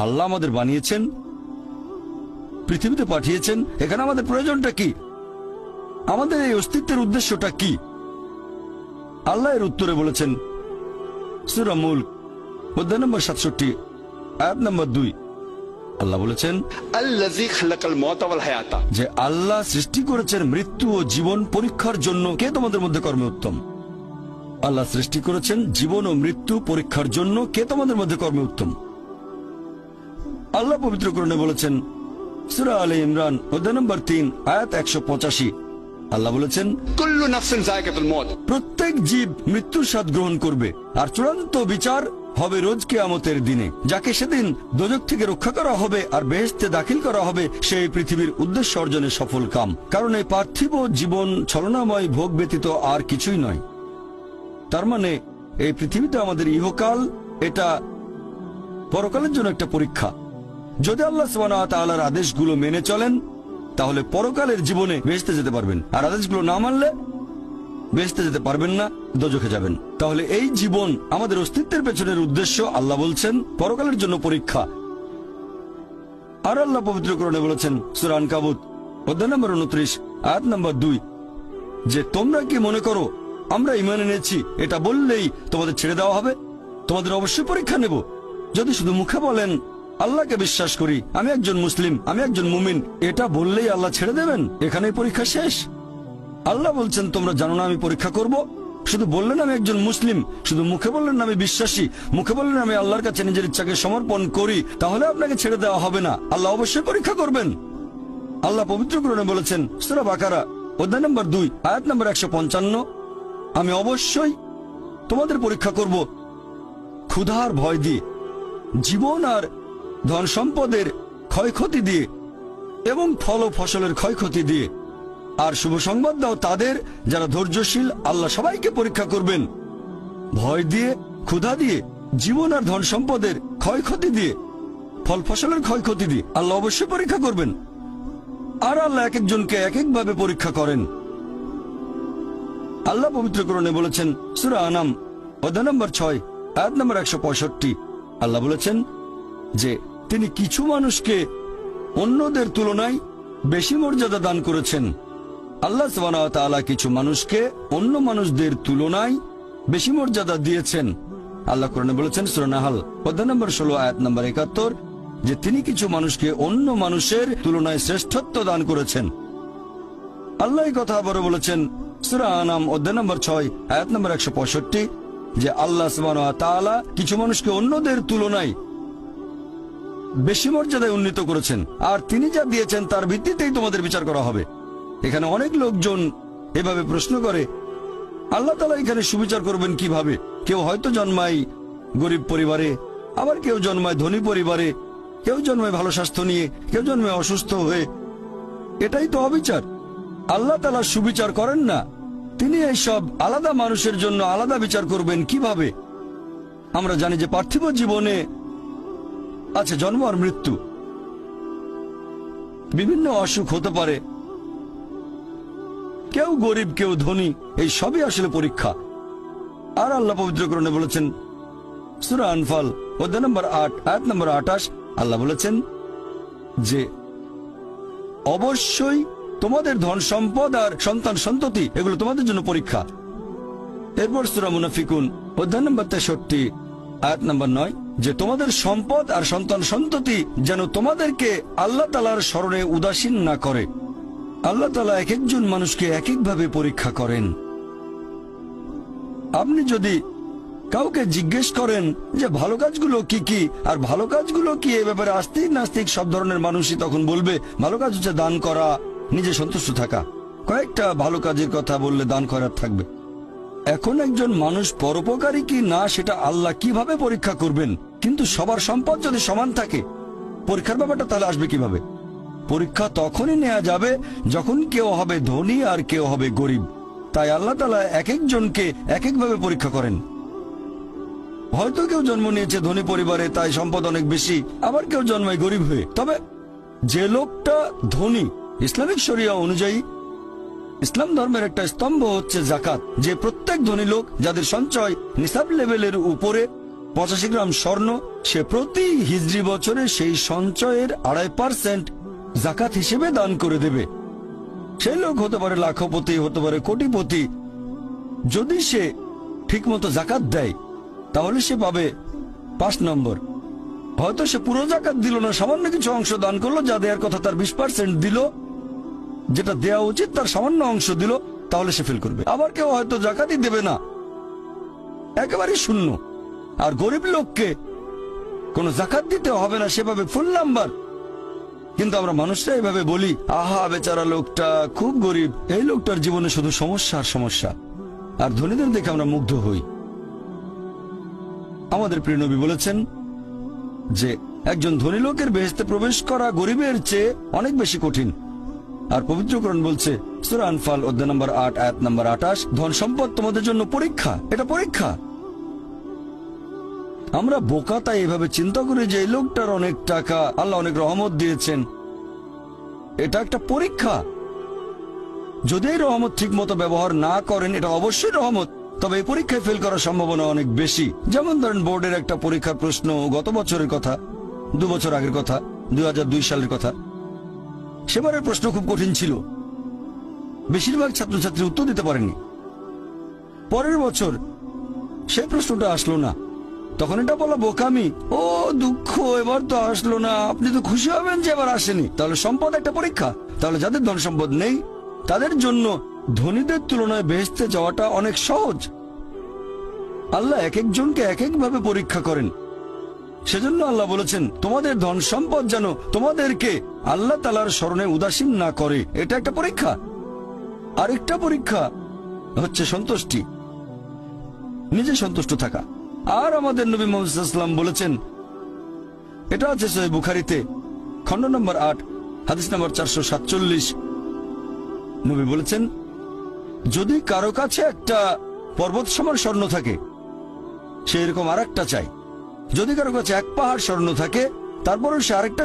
আল্লাহ আমাদের বানিয়েছেন, পৃথিবীতে পাঠিয়েছেন, এখানে আমাদের প্রয়োজনটা কি, আমাদের এই অস্তিত্বের উদ্দেশ্যটা কি? আল্লাহ এর উত্তরে বলেছেন সূরা মুলক অধ্যায় নম্বর 67 আয়াত নম্বর 2। আল্লাহ বলেছেন আল্লাযী খালাকাল মাউতা ওয়াল হায়াতা, যে আল্লাহ সৃষ্টি করেছেন মৃত্যু ও জীবন পরীক্ষার জন্য। কে তোমাদের মধ্যে কর্মে উত্তম? আল্লাহ সৃষ্টি করেছেন জীবন ও মৃত্যু পরীক্ষার জন্য। কে তোমাদের মধ্যে কর্মে উত্তম? আল্লাহ পবিত্র কোরআনে বলেছেন সূরা আলে ইমরান অধ্যায় নম্বর 3 আয়াত 185। আল্লাহ বলেছেন কুল্লু নাফসিন যায়কাতুল মউত, প্রত্যেক জীব মৃত্যুর স্বাদ গ্রহণ করবে, আর চূড়ান্ত বিচার হবে রোজ কিয়ামতের দিনে। যাকে সেদিন দোজখ থেকে রক্ষা করা হবে আর বেহেশতে দাখিল করা হবে, সেই পৃথিবীর উদ্দেশ্য অর্জনে সফল কাম। কারণ এই পার্থিব জীবন ছলনাময় ভোগ ব্যতীত আর কিছুই নয়। তার মানে এই পৃথিবীতে আমাদের ইহকাল, এটা পরকালের জন্য একটা পরীক্ষা। যদি আল্লাহ সুবহানাহু ওয়া তাআলার আদেশগুলো মেনে চলেন, তাহলে পরকালের জীবনে বেহেশতে যেতে পারবেন, আর আদেশগুলো না মানলে বেহেশতে যেতে পারবেন না, দোজখে যাবেন। তাহলে এই জীবন আমাদের অস্তিত্বের পেছনের উদ্দেশ্য। আল্লাহ বলছেন পরকালের জন্য পরীক্ষা। আর আল্লাহ পবিত্র কোরআনে বলেছেন সূরা আনকাবুত অধ্যায় নম্বর 29 আয়াত নম্বর 2 যে তোমরা কি মনে করো আমরা ঈমান এনেছি এটা বললেই তোমাদের ছেড়ে দেওয়া হবে? তোমাদের অবশ্যই পরীক্ষা নেব। যদি শুধু মুখে বলেন আল্লাহকে বিশ্বাস করি, আমি একজন মুসলিম, আমি একজন মুমিন, এটা বললেই আল্লাহ ছেড়ে দেবেন? এখানেই পরীক্ষা শেষ? আল্লাহ বলছেন তোমরা জানো না আমি পরীক্ষা করব? শুধু বললেন আমি একজন মুসলিম, শুধু মুখে বললেন আমি বিশ্বাসী, মুখে বললেন আমি আল্লাহর কাছে নিজের ইচ্ছাকে সমর্পণ করি, তাহলে আপনাকে ছেড়ে দেওয়া হবে না। আল্লাহ অবশ্যই পরীক্ষা করবেন। আল্লাহ পবিত্র কোরআনে বলেছেন সূরা বাকারা অধ্যায় নম্বর 2 আয়াত নম্বর 155 আমি অবশ্যই তোমাদের পরীক্ষা করব ক্ষুধার ভয় দিয়ে, জীবন আর ধন সম্পদের ক্ষয়ক্ষতি দিয়ে এবং ফল ও ফসলের ক্ষয়ক্ষতি দিয়ে। আর শুভ সংবাদ দাও তাদের যারা ধৈর্যশীল। আল্লাহ সবাইকে পরীক্ষা করবেন ভয় দিয়ে, ক্ষুধা দিয়ে, জীবন আর ধন সম্পদের ক্ষয়ক্ষতি দিয়ে, ফল ফসলের ক্ষয়ক্ষতি দিয়ে। আল্লাহ অবশ্যই পরীক্ষা করবেন। আর আল্লাহ এক একজনকে এক একভাবে পরীক্ষা করেন। আল্লাহ পবিত্র কোরআনে বলেছেন সূরা আনাম অধ্যায় নম্বর 6 আয়াত নম্বর 165। আল্লাহ বলেছেন যে তিনি কিছু মানুষকে অন্যদের তুলনায় বেশি মর্যাদা দান করেছেন। আল্লাহ সুবহানাহু ওয়া তাআলা কিছু মানুষকে অন্য মানুষদের তুলনায় বেশি মর্যাদা দিয়েছেন। আল্লাহ কোরআনে বলেছেন সূরা নাহল অধ্যায় নম্বর 16 আয়াত নম্বর 71 যে তিনি কিছু মানুষকে অন্য মানুষের তুলনায় শ্রেষ্ঠত্ব দান করেছেন। আল্লাহ এই কথা আবারও বলেছেন সূরা আনাম অধ্যায় নম্বর 6 আয়াত নম্বর 165 যে আল্লাহ সুবহানাহু ওয়া তাআলা কিছু মানুষকে অন্যদের তুলনায় বেশি মর্যাদায় উন্নীত করেছেন, আর তিনি যা দিয়েছেন তার ভিত্তিতেই তোমাদের বিচার করা হবে। এখানে অনেক লোকজন এভাবে প্রশ্ন করে আল্লাহ তাআলা এখানে সুবিচার করবেন কিভাবে? কেউ হয়তো জন্মায় গরিব পরিবারে, আবার কেউ জন্মায় ধনী পরিবারে, কেউ জন্মায় ভালো স্বাস্থ্য নিয়ে, কেউ জন্মায় অসুস্থ হয়ে। এটাই তো অবিচার। আল্লাহ তাআলা সুবিচার করেন না। তিনি এইসব আলাদা মানুষের জন্য আলাদা বিচার করবেন কিভাবে? আমরা জানি যে পার্থিব জীবনে আছে জন্ম আর মৃত্যু, বিভিন্ন অসুখ হতে পারে, কেউ গরিব কেউ ধনী, এই সবই আসলে পরীক্ষা। আর আল্লাহ পবিত্র কোরআনে বলেছেন সূরা আনফাল অধ্যায় নম্বর 8 আয়াত নম্বর 28 আল্লাহ বলেছেন যে অবশ্যই তোমাদের ধন সম্পদ আর সন্তান সন্ততি এগুলো তোমাদের জন্য পরীক্ষা। এরপর সূরা মুনাফিকুন অধ্যায় নম্বর 63 আয়াত নম্বর 9 যে তোমাদের সম্পদ আর সন্তান সন্ততি যেন তোমাদেরকে আল্লাহ তাআলার স্মরণে উদাসীন না করে। আল্লাহ তাআলা এক একজন মানুষকে এক একভাবে পরীক্ষা করেন। আপনি যদি কাউকে জিজ্ঞেস করেন যে ভালো কাজগুলো কি কি আর ভালো কাজগুলো কি, এ ব্যাপারে আস্তিক নাস্তিক সব ধরনের মানুষই তখন বলবে ভালো কাজ হচ্ছে দান করা, নিজে সন্তুষ্ট থাকা। কয়েকটা ভালো কাজের কথা বললে দান করার থাকবে। এখন একজন মানুষ পরোপকারী কি না সেটা আল্লাহ কিভাবে পরীক্ষা করবেন? কিন্তু সবার সম্পদ যদি সমান থাকে, পরীক্ষার ব্যাপারটা তাহলে আসবে কিভাবে? পরীক্ষা তখনই নেওয়া যাবে যখন কেউ হবে ধনী আর কেউ হবে গরিব। তাই আল্লাহ তাআলা এক একজনকে এক একভাবে পরীক্ষা করেন। হয়তো কেউ জন্ম নিয়েছে ধনী পরিবারে, তাই সম্পদ অনেক বেশি, আবার কেউ জন্মায় গরিব হয়ে। তবে যে লোকটা ধনী, ইসলামিক শরিয়া অনুযায়ী ইসলাম ধর্মের একটা স্তম্ভ হচ্ছে যাকাত, যে প্রত্যেক ধনী লোক যাদের সঞ্চয় নিসাব লেভেলের উপরে 85 গ্রাম স্বর্ণ, সে প্রতি হিজরি বছরে সেই সঞ্চয়ের 2.5% জাকাত হিসেবে দান করে দেবে। সেই লোক হতে পারে লাখপতি, হতে পারে কোটিপতি। যদি সে ঠিকমতো জাকাত দেয় তাহলে সে পাবে 5 নম্বর। হয়তো সে পুরো জাকাত দিল না, সামান্য কিছু অংশ দান করলো, যা দেওয়ার কথা তার 20% দিল, যেটা দেওয়া উচিত তার সামান্য অংশ দিল, তাহলে সে ফেল করবে। আবার কেউ হয়তো জাকাতই দেবে না, একেবারে শূন্য। আর গরিব লোককে কোনো জাকাত দিতে হবে না, সেভাবে ফুল নাম্বার। কিন্তু আমরা মানুষরা এভাবে বলি, আহা বেচারা লোকটা খুব গরিব, এই লোকটার জীবনে শুধু সমস্যা আর সমস্যা। আর ধনীদের দেখে আমরা মুগ্ধ হই। আমাদের প্রিয় নবী বলেছেন যে একজন ধনী লোকের বেহেশতে প্রবেশ করা গরিবের চেয়ে অনেক বেশি কঠিন। আর পবিত্র কোরআন বলছে সূরা আনফাল অধ্যায় নম্বর 8 আয়াত নম্বর 28, ধন সম্পদ তোমাদের জন্য পরীক্ষা, এটা পরীক্ষা। আমরা বোকা তাই এভাবে চিন্তা করি যে এই লোকটার অনেক টাকা, আল্লাহ অনেক রহমত দিয়েছেন, এটা একটা পরীক্ষা। যদি এই রহমত ঠিক মতো ব্যবহার না করেন, এটা অবশ্যই রহমত, তবে এই পরীক্ষায় ফেল করার সম্ভাবনা অনেক বেশি। যেমন ধরেন বোর্ডের একটা পরীক্ষার প্রশ্ন, গত বছরের কথা, 2 বছর আগের কথা, 2002 সালের কথা। সেবারের প্রশ্ন খুব কঠিন ছিল, বেশিরভাগ ছাত্রছাত্রী উত্তর দিতে পারেনি। পরের বছর সেই প্রশ্নটা আসলো না, তখন এটা বলা বোকামি, ও দুঃখ, এবার তো আসলো না। আপনি তো খুশি হবেন যে এবার আসেনি। তাহলে সম্পদ একটা পরীক্ষা। তাহলে যাদের ধন সম্পদ নেই তাদের জন্য ধনীদের তুলনায় বেহেশতে যাওয়াটা অনেক সহজ। আল্লাহ এক একজনকে এক একভাবে পরীক্ষা করেন। সেজন্য আল্লাহ বলেছেন তোমাদের ধন সম্পদ যেন তোমাদেরকে আল্লাহ তাআলার স্মরণে উদাসীন না করে। এটা একটা পরীক্ষা। আরেকটা পরীক্ষা হচ্ছে সন্তুষ্টি, নিজে সন্তুষ্ট থাকা। আর আমাদের নবী মুহাম্মদ সাল্লাল্লাহু আলাইহি ওয়াসাল্লাম বলেছেন, এটা আছে সহিহ বুখারীতে খণ্ড নম্বর 8 হাদিস নম্বর 447, নবী বলেছেন যদি কারো কাছে একটা পর্বত সমান স্বর্ণ থাকে, সে এরকম আরেকটা চাই। যদি কারো কাছে 1 পাহাড় স্বর্ণ থাকে, তারপরে সে আরেকটা